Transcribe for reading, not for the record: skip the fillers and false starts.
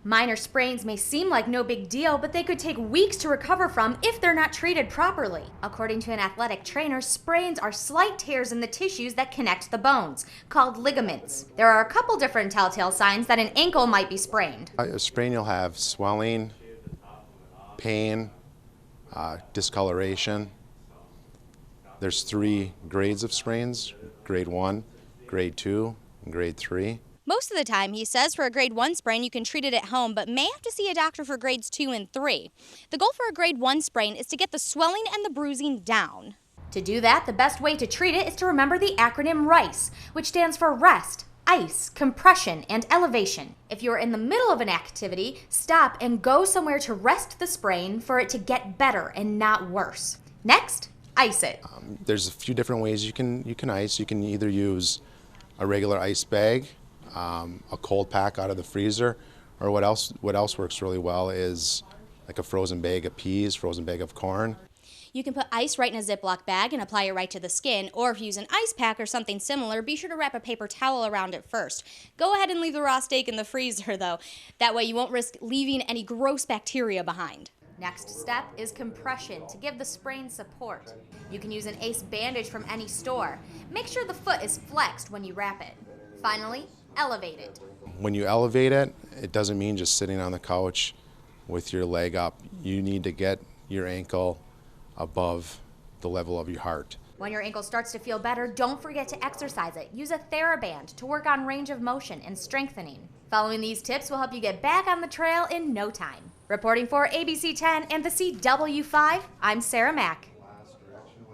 Minor sprains may seem like no big deal, but they could take weeks to recover from if they're not treated properly. According to an athletic trainer, sprains are slight tears in the tissues that connect the bones, called ligaments. There are a couple different telltale signs that an ankle might be sprained. A sprain, you'll have swelling, pain, discoloration. There's 3 grades of sprains: grade 1, grade 2, and grade 3. Most of the time, he says, for a grade 1 sprain, you can treat it at home, but may have to see a doctor for grades 2 and 3. The goal for a grade 1 sprain is to get the swelling and the bruising down. To do that, the best way to treat it is to remember the acronym RICE, which stands for rest, ice, compression, and elevation. If you're in the middle of an activity, stop and go somewhere to rest the sprain for it to get better and not worse. Next, ice it. There's a few different ways you can ice. You can either use a regular ice bag, a cold pack out of the freezer, or what else works really well is like a frozen bag of peas, frozen bag of corn. You can put ice right in a Ziploc bag and apply it right to the skin, or if you use an ice pack or something similar, be sure to wrap a paper towel around it first. Go ahead and leave the raw steak in the freezer though. That way you won't risk leaving any gross bacteria behind. Next step is compression to give the sprain support. You can use an ACE bandage from any store. Make sure the foot is flexed when you wrap it. Finally, elevate it. When you elevate it, it doesn't mean just sitting on the couch with your leg up. You need to get your ankle above the level of your heart. When your ankle starts to feel better, don't forget to exercise it. Use a TheraBand to work on range of motion and strengthening. Following these tips will help you get back on the trail in no time. Reporting for ABC 10 and the CW5, I'm Sarah Mack.